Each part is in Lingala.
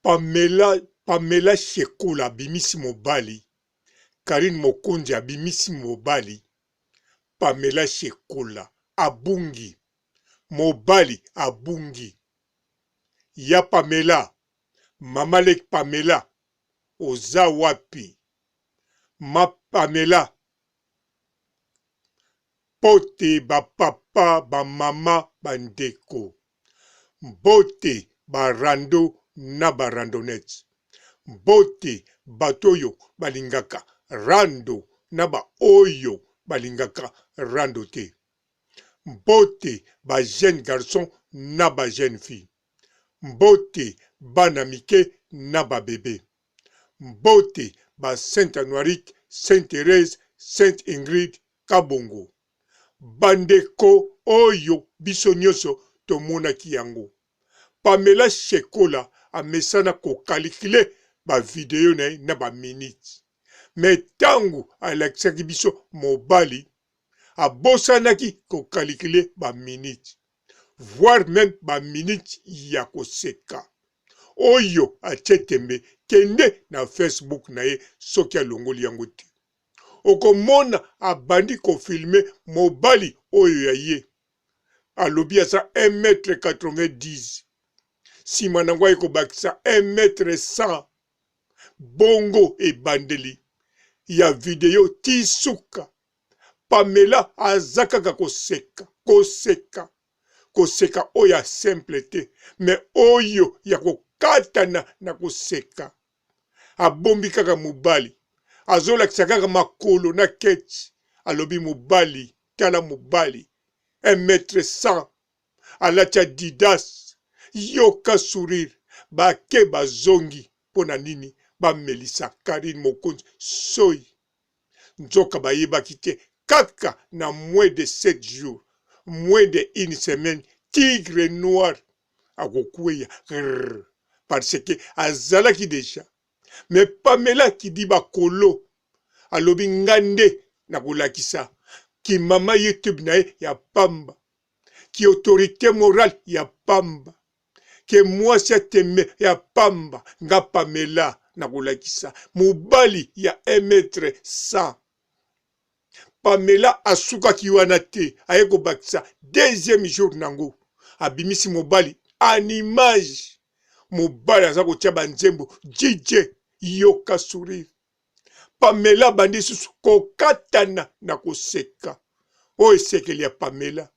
Pamela Shekola abimisi mobali, Karine Mokonzi abimisi mobali, Pamela Shekola abungi, mobali abungi. Ya Pamela, Mamalek Pamela, oza wapi? Ma Pamela, pote ba papa, ba mama, bandeko. Mbote barando na barandonete. Mbote batoyo balingaka rando na ba oyo balingaka rando te. Mbote ba jeune garçon na ba jeune fille. Mbote bana mike na ba bébé. Mbote ba Sainte Anoirique, Sainte Thérèse, Sainte Ingrid Kabongo. Bandeko oyo biso nyonso tomonaki yango. Pamela Shekola amesana kokalikile ba video na ba minute. Me tangu alakisaki biso mobali, abosanaki kokalikile ba minute. Voire même ba minute ya koseka. Oyo achetembe kende na Facebook na ye soki alongoli yango te. Okomona abandi kofilme mobali oyo ya ye. Alobi aza 1m90. Sima nango ekobakisa 1m100. Bongo ebandeli ya video tisuka. Pamela azakaka koseka. Koseka oyo ya simple te. Me oyo ya kokatana na koseka. Abombi kaka mobali. Azolakisa kaka makolo na keti. Alobi mobali. Tala mobali. 1m100. Alati Adidas. Yoka sourire. Bake bazongi. Pona nini. Bamelisa Karine Mokonzi. Soy. Nzoka bayebaki te. Kaka na moins de 7 jours. Moins de une semaine. Tigre noir. Akokweya. Parce que azalaki déjà. Mais Pamela qui dit bakolo. Alobi ngande na kolakisa. Ki mama YouTube na ye ya pamba. Ki autorité morale ya pamba. Ki mwasi ateme ya pamba. Nga Pamela na kolakisa. Mobali ya 1m100. Pamela asuka ki wana te. Aye ko bakisa. Deuxième jour nango. Abimisi mobali. En image. Mobali aza kotia banzembo. DJ. Yoka sourire. Pamela bandi susu kokatana na koseka. Oyo esekeli ya Pamela.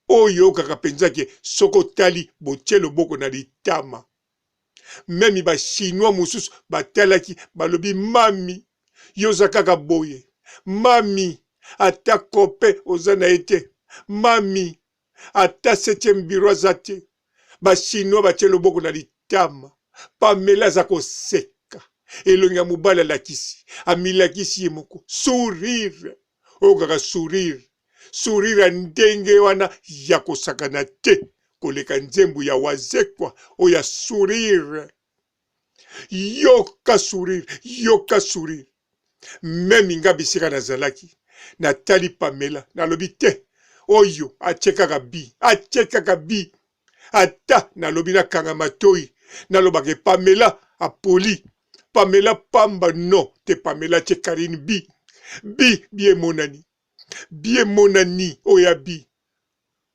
Oyo kaka penza ke soko tali botie loboko na litama. Memi ba chinois mosusu batalaki balobi mami. Yoza kaka boye. Mami. Ata kope oza na ete. Mami. Ata 7e bureau azate. Ba chinois batie loboko na litama. Pamela za koseka. Elongi ya mobali alakisi. Amilakisi ye moko. Sourire. Oyo kaka sourire. Sourire ndenge wana ya kosakana te. Koleka nzembo ya wazekwa. Oyo ya sourire. Yoka sourire. Yoka sourire. Memi nga bisika nazalaki. Natali Pamela. Nalobi te. Oyo achekaka bi. Achekaka bi. Ata nalobi na kanga matoi. Nalobake Pamela apoli. Pamela pamba no. Te Pamela che Karine bi. Bi bien monani. Bien monani oya bi.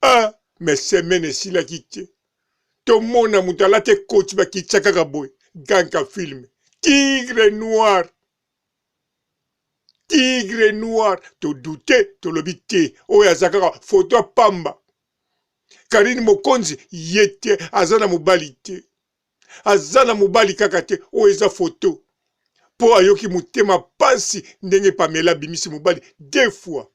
Ah, mais semaine sila kite. To mona mutala te coach ba kitchaka kaboy. Ganka film. Tigre noir. Tigre noir. To douter, to lobite. Oya zakaka photo pamba. Karine Mokonzi yete azana mobali te. Azana mobali kaka te. Oya za photo. Po ayoki mutema pasi ndenge Pamela bimisi mobali 2 fois.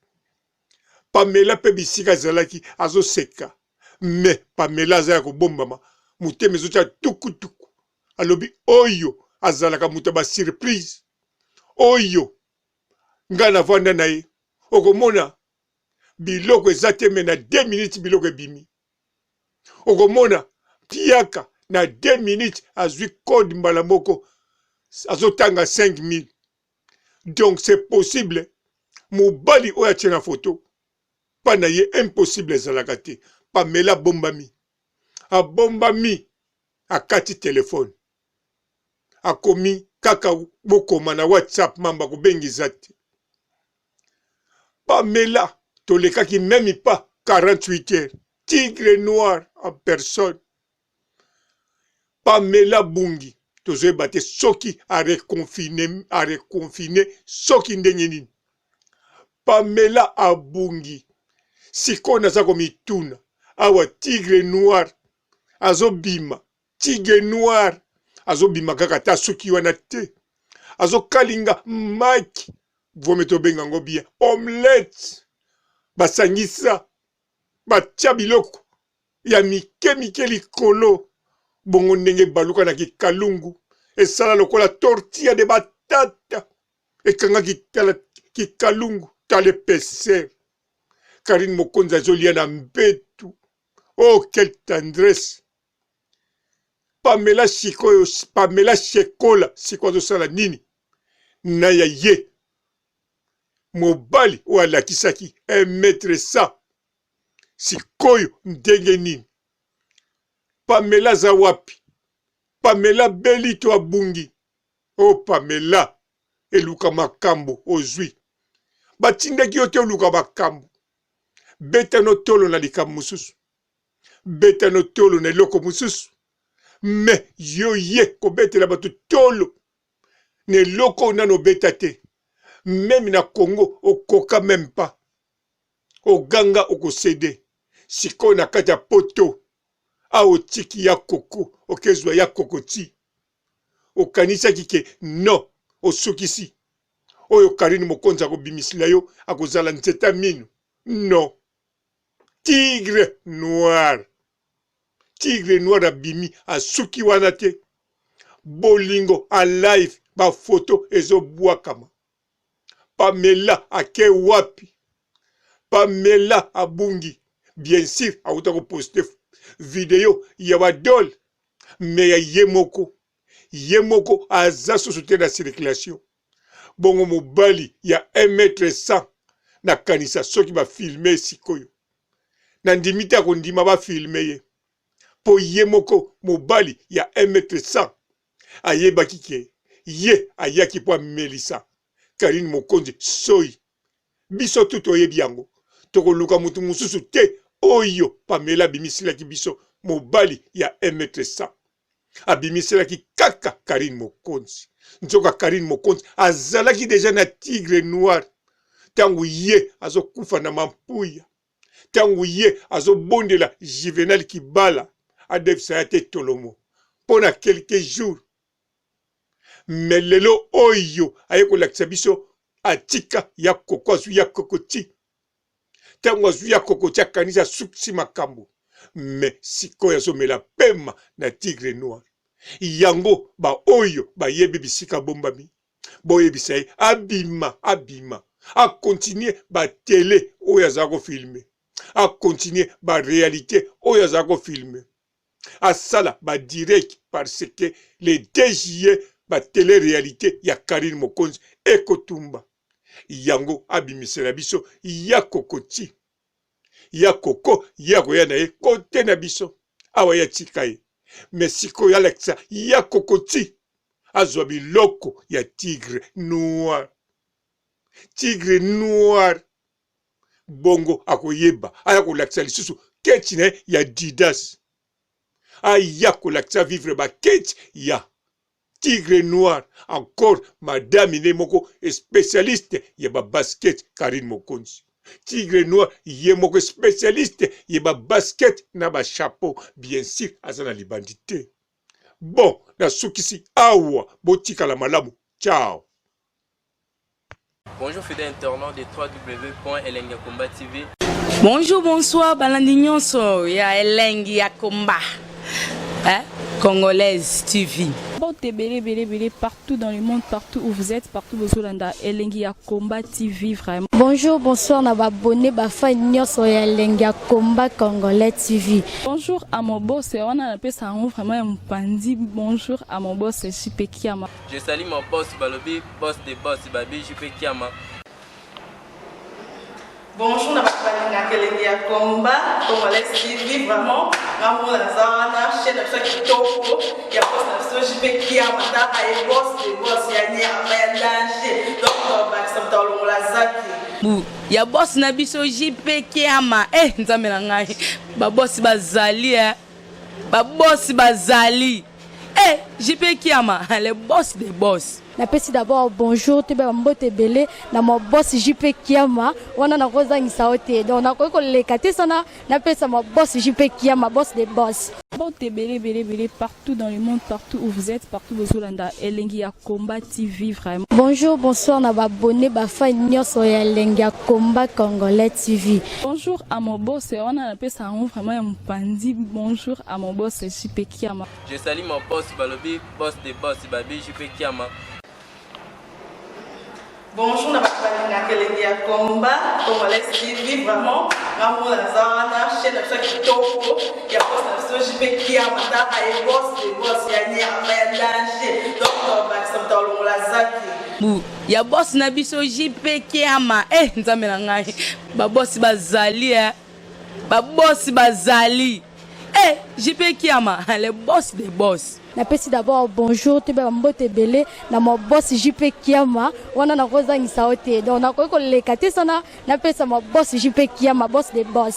Pamela pe bisika zalaki azo seka. Me Pamela azaya kobombama. Mutema ezotia tukutuku. Alobi oyo azalaka mutaba surprise. Oyo nga na vanda na ye. Okomona biloko ezateme na 2 minutes biloko ebimi. Okomona piaka na 2 minutes azwi code mbala moko. Azotanga 5000. Donc c'est possible. Mobali oya tient la photo. Pas na ye impossible ezalaka te. Pamela bombami. A bombami. A kati téléphone. akomi kaka bokoma na WhatsApp mamba kobengiza te. Pamela tolekaki même pas 48 heures. Tigre noir en personne. Pamela Bungi tozoyeba te soki a reconfine soki ndenge nini. Pamela Abungi siko naza komituna awa tigre noir azobima. Tigre noir azobima kaka ta soki wana te. Azokalinga maki vome tobenga ngo bien omelette basangisa batia biloko ya mike likolo bongo ndenge baluka na kikalungu esala lokola tortilla de batata ekanga kikalungu tale peser. Karine Mokonzi azolia na mbetu. Oh, quelle tendresse. Pamela Sikoyo, Pamela Shekola siko azosala nini na ya ye mobali o alakisaki 1m100 sikoyo ndenge nini. Pamela za wapi? Pamela Belito Abungi. Oh Pamela eluka makambo ozwi batindaki yo te oluka makambo. Beta no tolo na likambo mususu, beta no tolo na eloko mususu. Me yo ye kobetela bato tolo na eloko nano beta te. Même na Congo okoka même pas. Oganga okosede siko na kati ya poto a otiki ya koko okezwa ya kokoti okanisaki ke no osukisi oyo Karine Mokonzi akobimisila yo akozala nzeta mino. Non. Tigre noir. Tigre noir abimi asuki wana te. Bolingo a live ba photo ezobwakama. Pamela ake wapi? Pamela Abungi. Bien sûr, auta ko poster video ya badol. Mais ya yemoko. Yemoko aza sosote na circulation. Bongo mobali ya 1m100 na kanisa soki ba filmer sikoyo. Na ndimita kondima ba filmer ye. Po yemoko mobali ya 1m100 ayeba kike. Ye ayaki po Melissa. Karine Mokonzi soyi. Biso tuto ye biango. Toko luka mutu mususu te. Oyo Pamela bimisila ki biso mobali ya 1m100. Abimisila ki kaka Karine Mokonzi. Nzoka Karine Mokonzi azalaki deja na tigre noir. Tangu ye azo kufa na mampuya. Tangu ye azo bondela Juvenal Kibala. Adefisa ya te tolomo. Pona quelques jours. Melelo oyo ayeko lakisa biso atika ya koko azu ya kokoti. Tango azu ya kokoti akanisa suksi makambo. Me sikoyo azomela pema na tigre noir. Yango ba oyo ba yebe bisika bombami. Boye bisaye abima. A continuer ba télé oyo azako filmer. A continuer ba réalité oyo azako filmer. A sala ba direct parce que les DJE ba télé-réalité ya Karine Mokonzi ekotumba. Yango abimisela biso ya kokoti. Ya koko ya koya na ye kote na biso. Awa ya tikaye. Mesiko ya Alexa ya kokoti. Azwa biloko ya tigre noir. Tigre noir. Bongo akoyeba. Aya kolakisa lisusu keti ne ya Didas. Aya kolakisa vivre ba keti ya tigre noir. Encore madame Inemoko spécialiste ya ba basket Karine Mokonzi. Tigre noir yemoko spécialiste ya ba basket na ba chapeau. Bien sûr azana libandité. Bon, na sukisi awa botika la malamu. Ciao. Bonjour fidèles internautes de www.elengiakomba TV. Bonjour, bonsoir, balandi nyonso ya Elengi ya Komba. Congolaise TV. Belé, partout dans le monde, partout où vous êtes, partout où vous êtes, Elengi ya Komba TV, vraiment. Bonjour, bonsoir, na abonné bafa nyonso ya Elengi ya Komba Congolais TV. Bonjour à mon boss, on a appelé ça vraiment un pandi. Bonjour à mon boss, JP Kiama. Je salue mon boss Balobi, boss des boss Babi, JP Kiama. Bonjour, na Elengi ya Komba Congolais TV, vraiment. Ramon Lazana, chaîne de chaque topo, il y a biso JP Kiama taka e boss ya nyama ya danger donc bakisa mtalongola zaki ya boss na biso JP Kiama nzambe na ngai ba boss bazali ba boss bazali JP Kiama le boss des boss. Napesi d'abord bonjour te ba mbote belé na mo boss JP Kiama wana na kozangisa ote donc na ko leka te sana napesa mo boss JP Kiama boss des boss. Mbote belé partout dans le monde, partout où vous êtes, partout où vous êtes, Elengi ya Komba TV vraiment. Bonjour, bonsoir na ba abonné ba fan nyonso ya Elengi ya Komba Congolais TV. Bonjour à mon boss, on a appelé ça vraiment un pandi. Bonjour à mon boss JP Kiama. Je salue mon boss Balobi, boss des boss, Babi JP Kiama. Bonjour na bakubali na Elengi ya Komba Congolais TV vraiment ngamo na zana chaîne na kitoko ya boss na biso JP Kiama taka e boss ya nyama ya danger donc bakisa mtalongola zaki ya boss na biso JP Kiama nzambe na ngai ba boss bazali ba boss bazali JP Kiama le boss des boss. Napesi d'abord bonjour te ba mbote belé na mo boss JP Kiama wana na kozangisa ote donc na ko leka te sana napesa mo boss JP Kiama boss des boss.